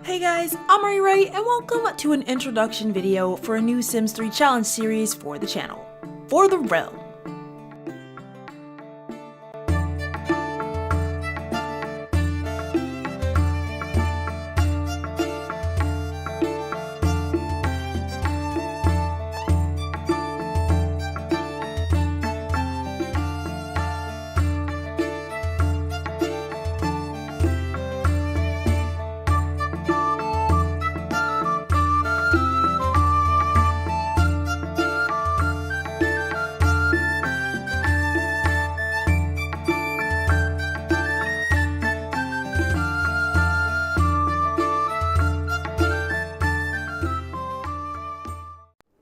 Hey guys, I'm Ray and welcome to an introduction video for a new Sims 3 challenge series for the channel, For the Realm.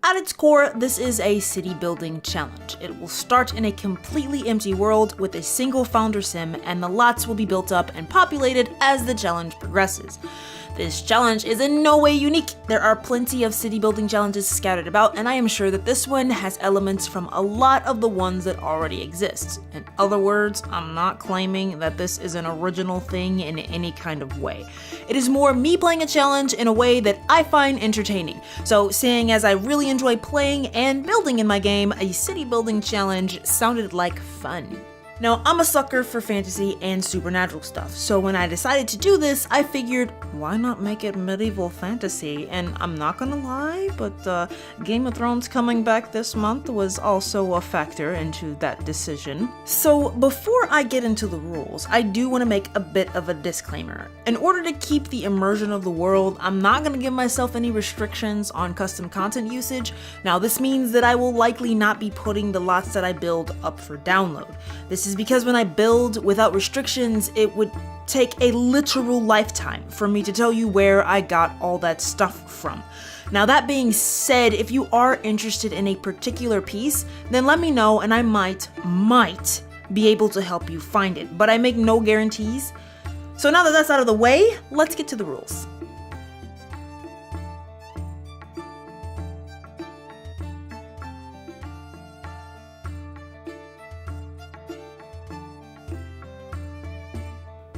At its core, this is a city building challenge. It will start in a completely empty world with a single founder sim, and the lots will be built up and populated as the challenge progresses. This challenge is in no way unique. There are plenty of city building challenges scattered about, and I am sure that this one has elements from a lot of the ones that already exist. In other words, I'm not claiming that this is an original thing in any kind of way. It is more me playing a challenge in a way that I find entertaining. So seeing as I really enjoy playing and building in my game, a city building challenge sounded like fun. Now, I'm a sucker for fantasy and supernatural stuff, so when I decided to do this, I figured, why not make it medieval fantasy? And I'm not gonna lie, but Game of Thrones coming back this month was also a factor into that decision. So before I get into the rules, I do want to make a bit of a disclaimer. In order to keep the immersion of the world, I'm not gonna give myself any restrictions on custom content usage. Now, this means that I will likely not be putting the lots that I build up for download. This is because when I build without restrictions, it would take a literal lifetime for me to tell you where I got all that stuff from. Now, that being said, if you are interested in a particular piece, then let me know and I might be able to help you find it, but I make no guarantees. So now that that's out of the way, let's get to the rules.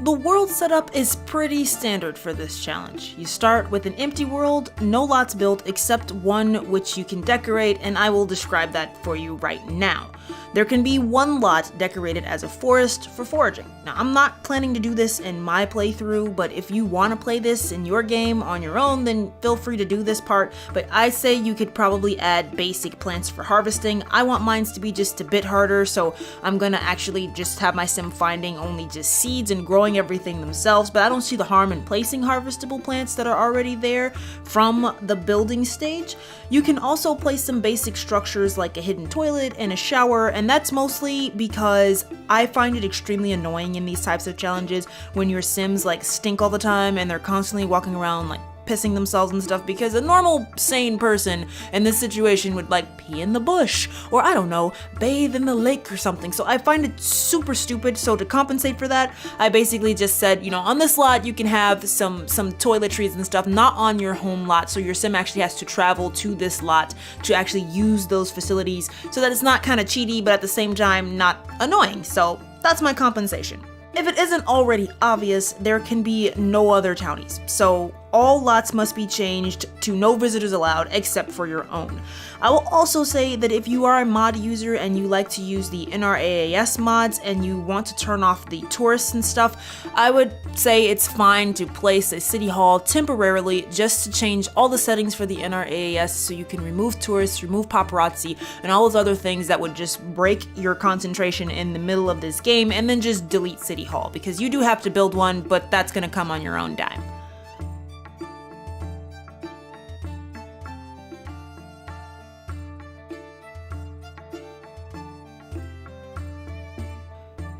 The world setup is pretty standard for this challenge. You start with an empty world, no lots built except one which you can decorate, and I will describe that for you right now. There can be one lot decorated as a forest for foraging. Now, I'm not planning to do this in my playthrough, but if you want to play this in your game on your own, then feel free to do this part, but I say you could probably add basic plants for harvesting. I want mine to be just a bit harder, so I'm gonna actually just have my sim finding only just seeds and growing everything themselves, but I don't see the harm in placing harvestable plants that are already there from the building stage. You can also place some basic structures like a hidden toilet and a shower, and that's mostly because I find it extremely annoying in these types of challenges when your sims like stink all the time and they're constantly walking around like pissing themselves and stuff, because a normal sane person in this situation would like pee in the bush or I don't know, bathe in the lake or something. So I find it super stupid. So to compensate for that, I basically just said, you know, on this lot you can have some toiletries and stuff, not on your home lot, so your sim actually has to travel to this lot to actually use those facilities so that it's not kind of cheaty but at the same time not annoying. So that's my compensation. If it isn't already obvious, there can be no other townies, so all lots must be changed to no visitors allowed except for your own. I will also say that if you are a mod user and you like to use the NRAAS mods and you want to turn off the tourists and stuff, I would say it's fine to place a city hall temporarily just to change all the settings for the NRAAS so you can remove tourists, remove paparazzi, and all those other things that would just break your concentration in the middle of this game, and then just delete city hall, because you do have to build one, but that's gonna come on your own dime.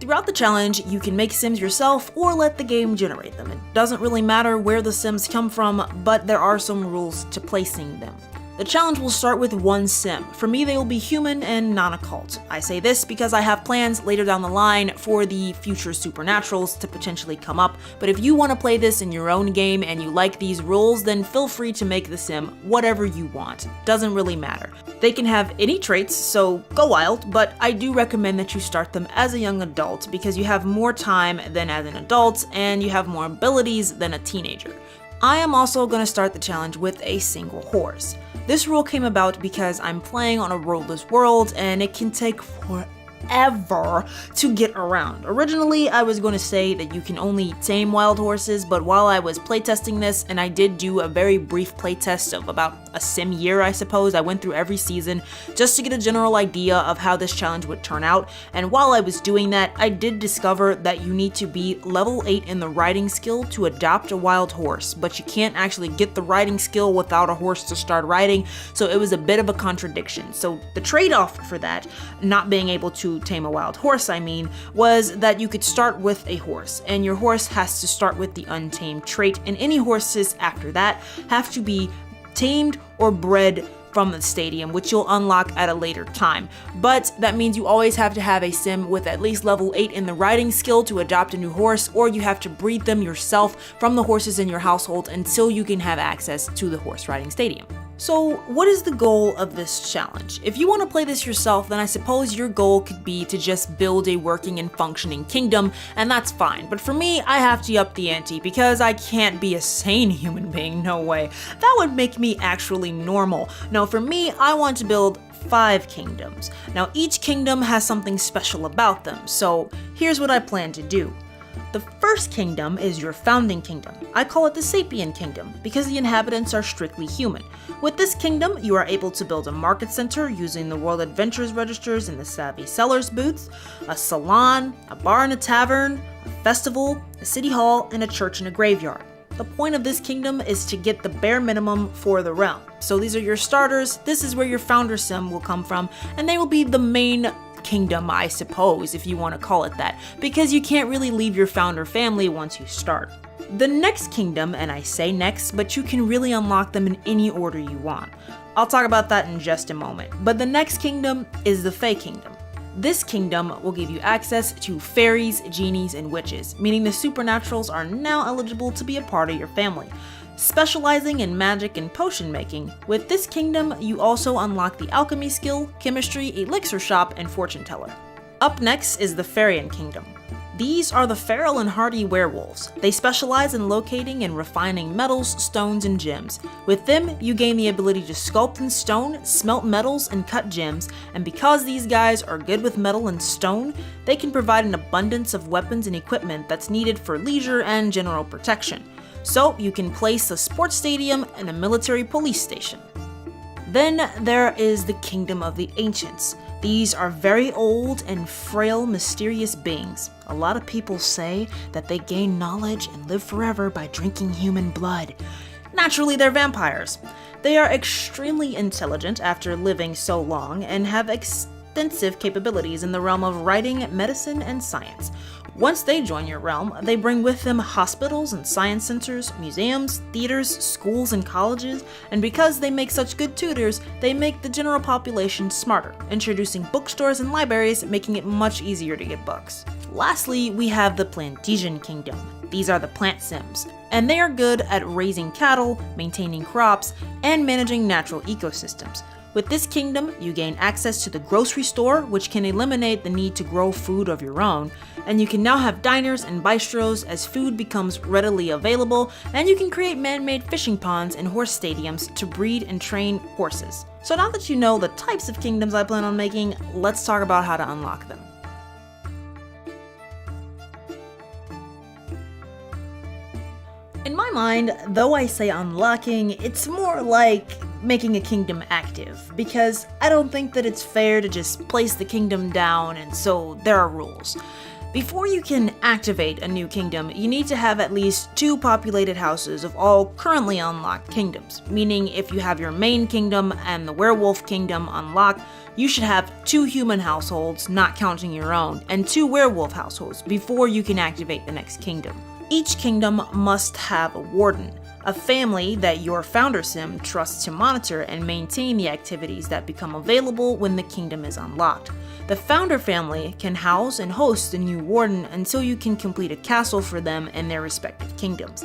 Throughout the challenge, you can make sims yourself or let the game generate them. It doesn't really matter where the sims come from, but there are some rules to placing them. The challenge will start with one sim. For me, they will be human and non-occult. I say this because I have plans later down the line for the future supernaturals to potentially come up, but if you want to play this in your own game and you like these rules, then feel free to make the sim whatever you want. Doesn't really matter. They can have any traits, so go wild, but I do recommend that you start them as a young adult because you have more time than as an adult and you have more abilities than a teenager. I am also going to start the challenge with a single horse. This rule came about because I'm playing on a roadless world and it can take forever to get around. Originally, I was going to say that you can only tame wild horses, but while I was playtesting this, and I did do a very brief playtest of about a sim year, I suppose, I went through every season just to get a general idea of how this challenge would turn out, and while I was doing that, I did discover that you need to be level 8 in the riding skill to adopt a wild horse, but you can't actually get the riding skill without a horse to start riding, so it was a bit of a contradiction. So the trade-off for that, not being able to tame a wild horse, was that you could start with a horse, and your horse has to start with the untamed trait, and any horses after that have to be tamed or bred from the stadium, which you'll unlock at a later time. But that means you always have to have a sim with at least level 8 in the riding skill to adopt a new horse, or you have to breed them yourself from the horses in your household until you can have access to the horse riding stadium. So what is the goal of this challenge? If you want to play this yourself, then I suppose your goal could be to just build a working and functioning kingdom, and that's fine. But for me, I have to up the ante because I can't be a sane human being, no way. That would make me actually normal. No, for me, I want to build 5 kingdoms. Now, each kingdom has something special about them, so here's what I plan to do. The first kingdom is your founding kingdom. I call it the Sapien Kingdom because the inhabitants are strictly human. With this kingdom, you are able to build a market center using the World Adventures registers in the Savvy Sellers booths, a salon, a bar and a tavern, a festival, a city hall, and a church and a graveyard. The point of this kingdom is to get the bare minimum for the realm. So these are your starters, this is where your founder sim will come from, and they will be the main kingdom, I suppose, if you want to call it that, because you can't really leave your founder family once you start. The next kingdom, and I say next, but you can really unlock them in any order you want. I'll talk about that in just a moment, but the next kingdom is the Fae Kingdom. This kingdom will give you access to fairies, genies, and witches, meaning the supernaturals are now eligible to be a part of your family. Specializing in magic and potion making, with this kingdom you also unlock the alchemy skill, chemistry, elixir shop, and fortune teller. Up next is the Fairean Kingdom. These are the feral and hardy werewolves. They specialize in locating and refining metals, stones, and gems. With them, you gain the ability to sculpt in stone, smelt metals, and cut gems, and because these guys are good with metal and stone, they can provide an abundance of weapons and equipment that's needed for leisure and general protection. So you can place a sports stadium and a military police station. Then there is the Kingdom of the Ancients. These are very old and frail, mysterious beings. A lot of people say that they gain knowledge and live forever by drinking human blood. Naturally, they're vampires. They are extremely intelligent after living so long and have extensive capabilities in the realm of writing, medicine, and science. Once they join your realm, they bring with them hospitals and science centers, museums, theaters, schools, and colleges, and because they make such good tutors, they make the general population smarter, introducing bookstores and libraries, making it much easier to get books. Lastly, we have the Plantesian Kingdom. These are the plant sims, and they are good at raising cattle, maintaining crops, and managing natural ecosystems. With this kingdom, you gain access to the grocery store, which can eliminate the need to grow food of your own, and you can now have diners and bistros as food becomes readily available, and you can create man-made fishing ponds and horse stadiums to breed and train horses. So now that you know the types of kingdoms I plan on making, let's talk about how to unlock them. In my mind, though I say unlocking, it's more like making a kingdom active, because I don't think that it's fair to just place the kingdom down and so there are rules. Before you can activate a new kingdom, you need to have at least 2 populated houses of all currently unlocked kingdoms, meaning if you have your main kingdom and the werewolf kingdom unlocked, you should have 2 human households, not counting your own, and 2 werewolf households before you can activate the next kingdom. Each kingdom must have a warden, a family that your founder sim trusts to monitor and maintain the activities that become available when the kingdom is unlocked. The founder family can house and host the new warden until you can complete a castle for them and their respective kingdoms.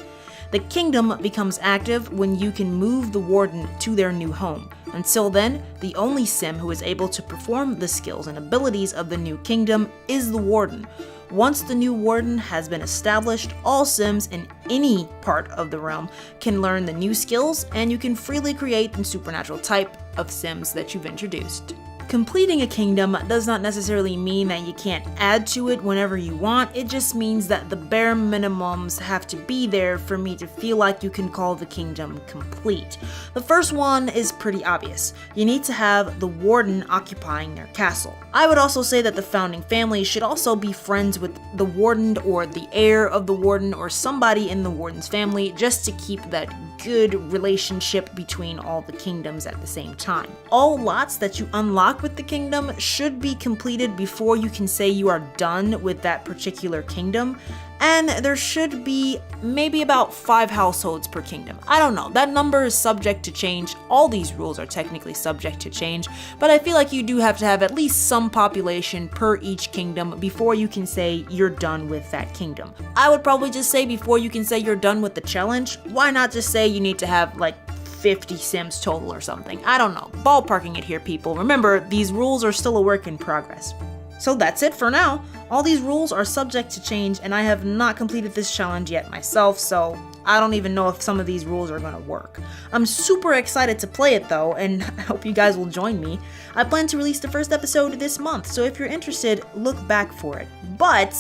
The kingdom becomes active when you can move the warden to their new home. Until then, the only sim who is able to perform the skills and abilities of the new kingdom is the warden. Once the new warden has been established, all Sims in any part of the realm can learn the new skills, and you can freely create the supernatural type of Sims that you've introduced. Completing a kingdom does not necessarily mean that you can't add to it whenever you want, it just means that the bare minimums have to be there for me to feel like you can call the kingdom complete. The first one is pretty obvious. You need to have the warden occupying their castle. I would also say that the founding family should also be friends with the warden or the heir of the warden or somebody in the warden's family, just to keep that good relationship between all the kingdoms at the same time. All lots that you unlock with the kingdom should be completed before you can say you are done with that particular kingdom, and there should be maybe about 5 households per kingdom. I don't know, that number is subject to change. All these rules are technically subject to change, but I feel like you do have to have at least some population per each kingdom before you can say you're done with that kingdom. I would probably just say before you can say you're done with the challenge, why not just say you need to have like 50 Sims total or something? I don't know. Ballparking it here, people. Remember, these rules are still a work in progress. So that's it for now. All these rules are subject to change, and I have not completed this challenge yet myself, so I don't even know if some of these rules are gonna work. I'm super excited to play it though, and I hope you guys will join me. I plan to release the first episode this month, so if you're interested, look back for it. But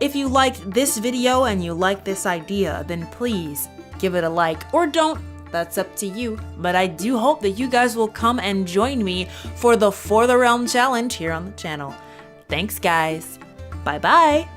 if you liked this video and you like this idea, then please give it a like, or don't. That's up to you, but I do hope that you guys will come and join me for the For the Realm challenge here on the channel. Thanks guys, bye bye!